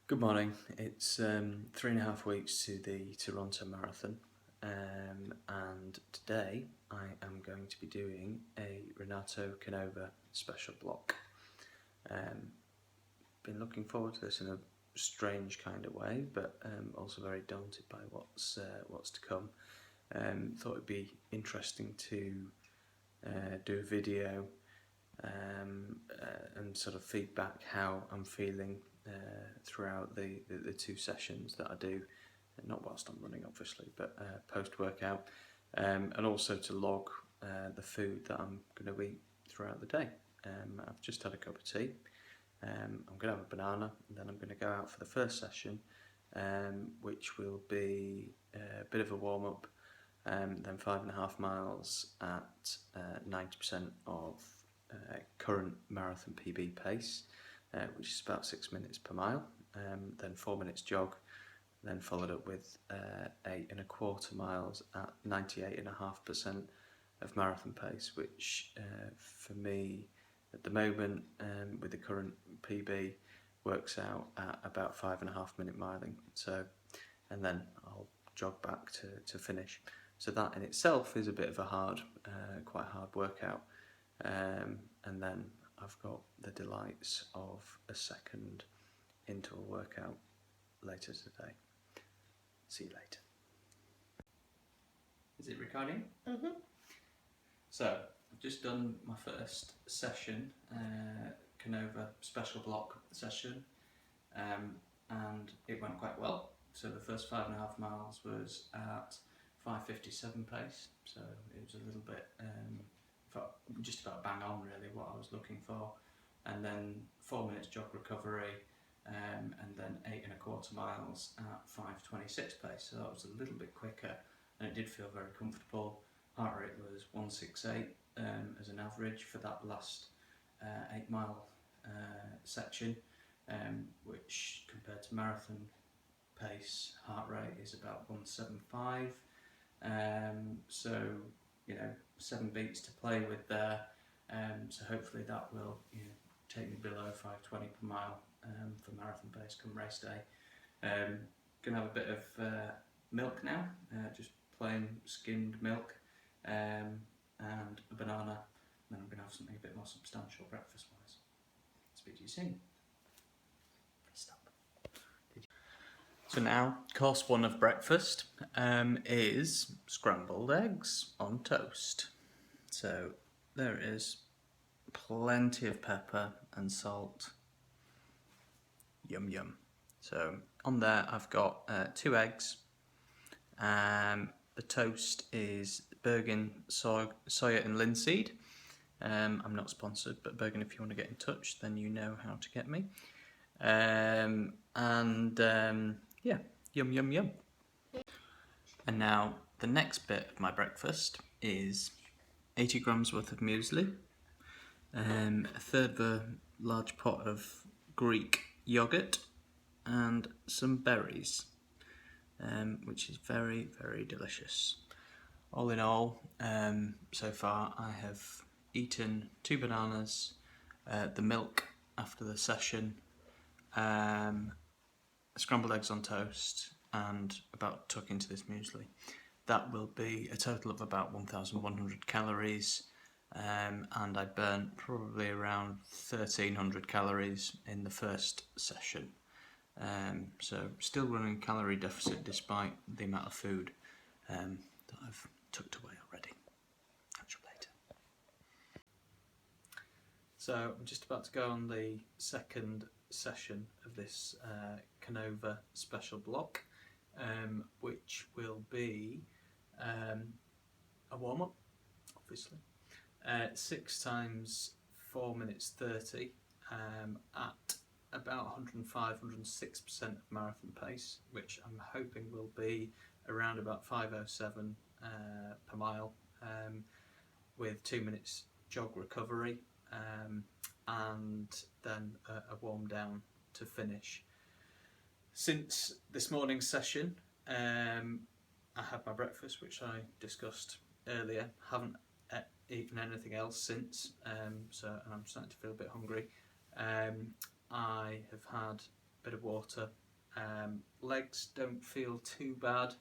Good morning. It's 3.5 weeks to the Toronto Marathon, and today I am going to be doing a Renato Canova Special Block. Been looking forward to this in a strange kind of way, but also very daunted by what's to come. Thought it'd be interesting to do a video and sort of feedback how I'm feeling throughout the two sessions that I do, not whilst I'm running obviously, but post-workout, and also to log the food that I'm going to eat throughout the day. I've just had a cup of tea. I'm going to have a banana, and then I'm going to go out for the first session, which will be a bit of a warm-up, then 5.5 miles at 90% of current marathon PB pace, which is about 6 minutes per mile, then 4 minutes jog, then followed up with 8.25 miles at 98.5% of marathon pace, which for me at the moment, with the current PB, works out at about 5.5 minute miling. So, and then I'll jog back to finish. So that in itself is a bit of a quite hard workout. And then I've got the delights of a second interval workout later today. See you later. Is it recording? Mm-hmm. So I've just done my first session, Canova Special Block session, and it went quite well. So the first 5.5 miles was at 5:57 pace, so it was a little bit just about bang on really what I was looking for, and then 4 minutes jog recovery, and then 8.25 miles at 5:26 pace, so that was a little bit quicker, and it did feel very comfortable. Heart rate was 168 as an average for that last 8 mile section, which compared to marathon pace heart rate is about 175, so 7 beats to play with there, so hopefully that will take me below 5:20 per mile for marathon pace come race day. Gonna have a bit of milk now, just plain skimmed milk, and a banana, and then I'm gonna have something a bit more substantial breakfast wise. Speak to you soon. Stop. So now, course one of breakfast is scrambled eggs on toast. So there is plenty of pepper and salt. Yum yum. So on there I've got 2 eggs. The toast is Bergen soya and linseed. I'm not sponsored, but Bergen, if you want to get in touch, then you know how to get me. Yeah, yum yum yum. And now the next bit of my breakfast is 80 grams worth of muesli, a third of a large pot of Greek yogurt, and some berries, which is very, very delicious. All in all, so far I have eaten 2 bananas, the milk after the session, scrambled eggs on toast, and about to tuck into this muesli. That will be a total of about 1,100 calories, and I burnt probably around 1,300 calories in the first session. So still running calorie deficit despite the amount of food that I've tucked away already. Catch you later. So I'm just about to go on the second session of this Canova Special Block, which will be a warm-up, obviously. 6 times 4 minutes 30 at about 105-106% of marathon pace, which I'm hoping will be around about 5:07 per mile, with 2 minutes jog recovery, and then a warm down to finish. Since this morning's session, I had my breakfast, which I discussed earlier. Haven't eaten anything else since, and I'm starting to feel a bit hungry. I have had bit of water. Legs don't feel too bad.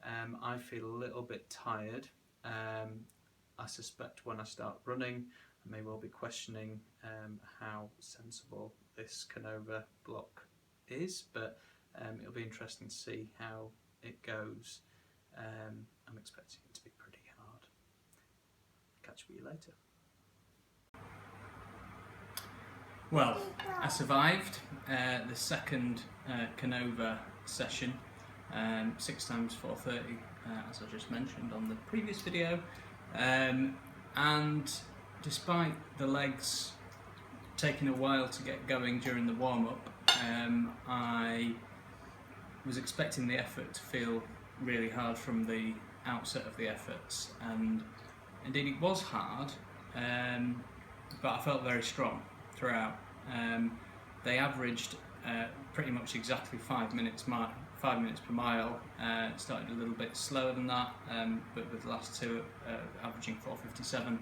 I feel a little bit tired. I suspect when I start running I may well be questioning how sensible this Canova block is, but it'll be interesting to see how it goes. I'm expecting it to be pretty hard. Catch you later. Well, I survived the second Canova session, 6 times 4:30, as I just mentioned on the previous video, and despite the legs taking a while to get going during the warm-up, I was expecting the effort to feel really hard from the outset of the efforts, and indeed it was hard, but I felt very strong throughout. They averaged pretty much exactly 5 minutes per mile. Started a little bit slower than that, but with the last two averaging 4:57.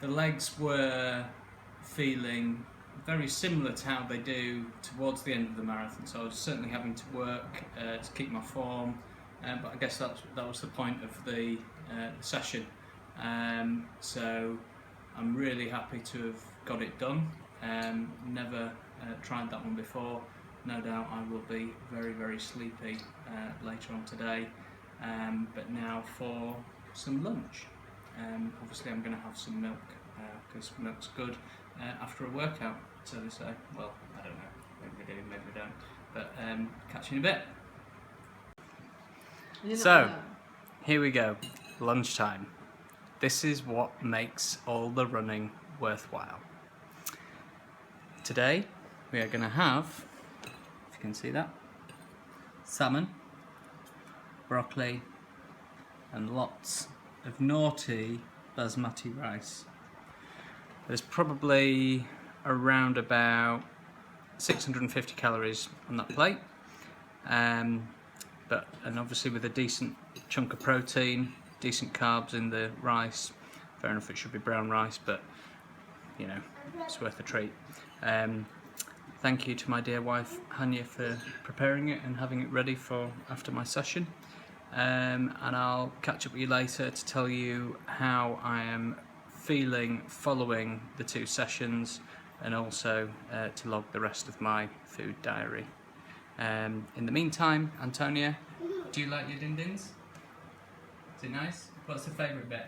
The legs were feeling very similar to how they do towards the end of the marathon, so I was certainly having to work to keep my form, but I guess that was the point of the session. So I'm really happy to have got it done. Never tried that one before. No doubt I will be very, very sleepy later on today, but now for some lunch. Obviously I'm going to have some milk, because milk's good after a workout, so they say. Well, I don't know, maybe we do, maybe we don't, but catch you in a bit. So, here we go, lunchtime. This is what makes all the running worthwhile. Today we are going to have, if you can see that, salmon, broccoli and lots of naughty basmati rice. There's probably around about 650 calories on that plate, and obviously with a decent chunk of protein, decent carbs in the rice. Fair enough, it should be brown rice, but you know, it's worth a treat. Thank you to my dear wife Hanya for preparing it and having it ready for after my session, and I'll catch up with you later to tell you how I am feeling following the 2 sessions, and also to log the rest of my food diary. In the meantime, Antonia, do you like your din-dins? Is it nice? What's the favourite bit?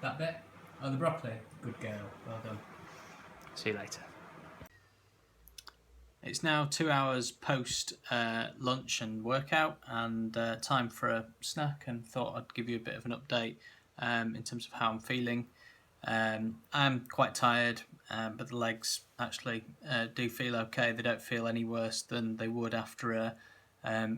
That bit? Oh, the broccoli? Good girl, well done. See you later. It's now 2 hours post lunch and workout, and time for a snack, and thought I'd give you a bit of an update in terms of how I'm feeling. I'm quite tired, but the legs actually do feel okay. They don't feel any worse than they would after a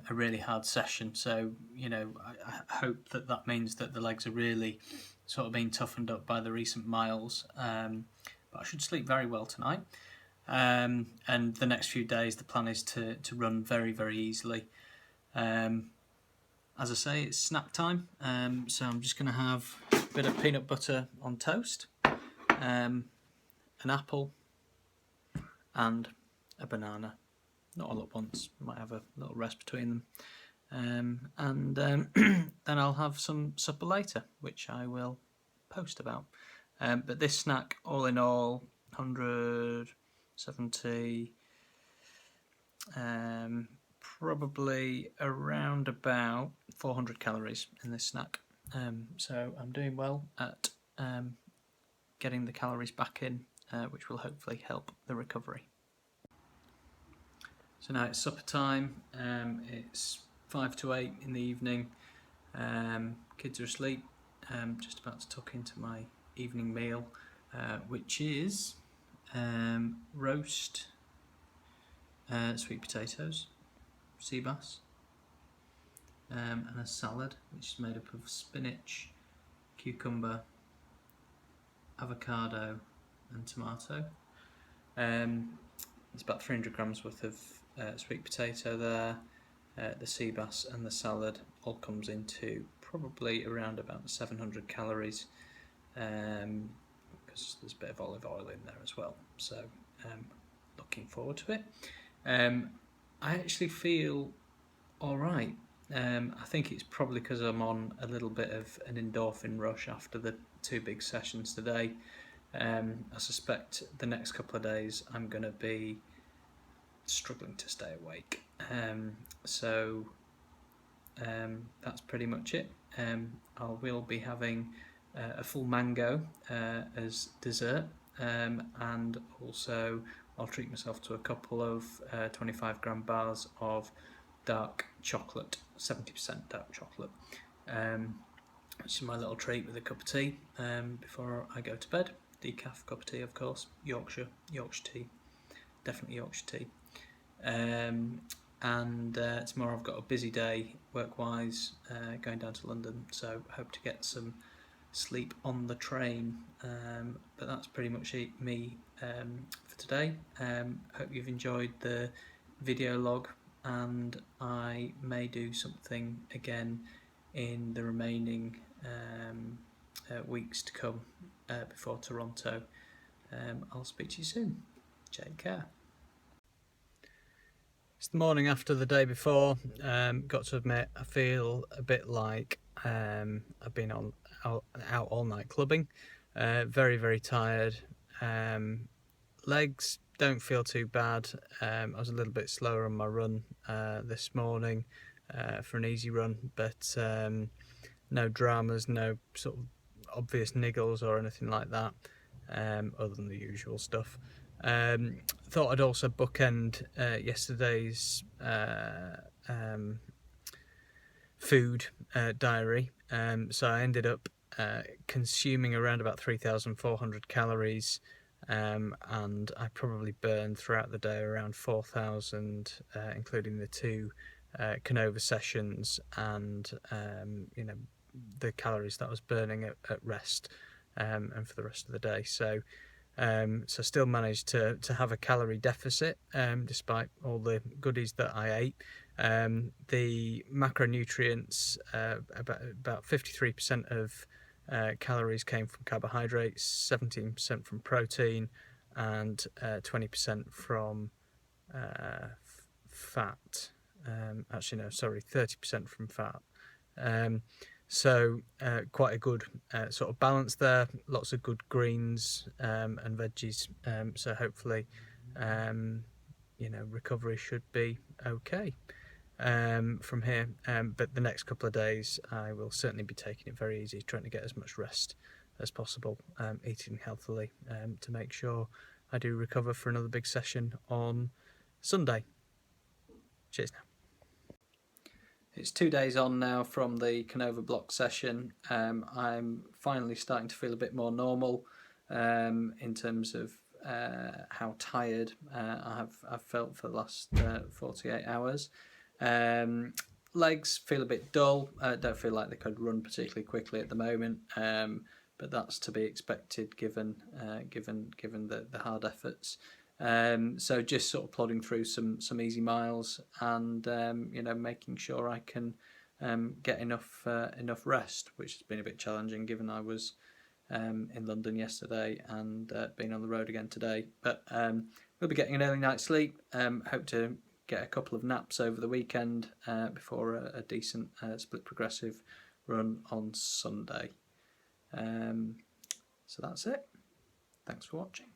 really hard session, so you know, I hope that means that the legs are really sort of being toughened up by the recent miles, but I should sleep very well tonight, and the next few days the plan is to run very, very easily. As I say, it's snack time, so I'm just going to have a bit of peanut butter on toast, an apple and a banana. Not all at once, might have a little rest between them, and then I'll have some supper later, which I will post about. But this snack, all in all, 170, probably around about 400 calories in this snack. So I'm doing well at getting the calories back in, which will hopefully help the recovery. So now it's supper time. It's 5 to 8 in the evening. Kids are asleep. Just about to tuck into my evening meal, which is roast sweet potatoes, sea bass, and a salad which is made up of spinach, cucumber, avocado and tomato. It's about 300 grams worth of sweet potato there. The sea bass and the salad all comes into probably around about 700 calories, because there's a bit of olive oil in there as well. So looking forward to it. I actually feel all right. I think it's probably because I'm on a little bit of an endorphin rush after the 2 big sessions today. I suspect the next couple of days I'm going to be struggling to stay awake. So that's pretty much it. I will be having a full mango as dessert, and also I'll treat myself to a couple of 25-gram bars of dark chocolate, 70% dark chocolate, which is my little treat with a cup of tea before I go to bed. Decaf cup of tea, of course, Yorkshire tea, definitely Yorkshire tea. And tomorrow I've got a busy day work-wise, going down to London, so hope to get some sleep on the train. But that's pretty much me for today. Hope you've enjoyed the video log, and I may do something again in the remaining weeks to come before Toronto. I'll speak to you soon. Take care. It's the morning after the day before. Got to admit, I feel a bit like I've been out all night clubbing. Very, very tired. Legs don't feel too bad. I was a little bit slower on my run this morning for an easy run, but no dramas, no sort of obvious niggles or anything like that, other than the usual stuff. Thought I'd also bookend yesterday's food diary. So I ended up consuming around about 3,400 calories, and I probably burned throughout the day around 4,000, including the 2 Canova sessions, and the calories that I was burning at rest, and for the rest of the day. So still managed to have a calorie deficit despite all the goodies that I ate. The macronutrients, about 53% of calories came from carbohydrates, 17% from protein, and 20% from fat. 30% from fat. So quite a good sort of balance there. Lots of good greens and veggies. So hopefully, recovery should be okay from here. But the next couple of days, I will certainly be taking it very easy, trying to get as much rest as possible, eating healthily to make sure I do recover for another big session on Sunday. Cheers now. It's 2 days on now from the Canova block session. I'm finally starting to feel a bit more normal in terms of how tired I've felt for the last 48 hours. Legs feel a bit dull. Don't feel like they could run particularly quickly at the moment, but that's to be expected given the hard efforts. So just sort of plodding through some easy miles, and making sure I can get enough rest, which has been a bit challenging given I was in London yesterday and being on the road again today. But we'll be getting an early night's sleep. Hope to get a couple of naps over the weekend before a decent split progressive run on Sunday. So that's it. Thanks for watching.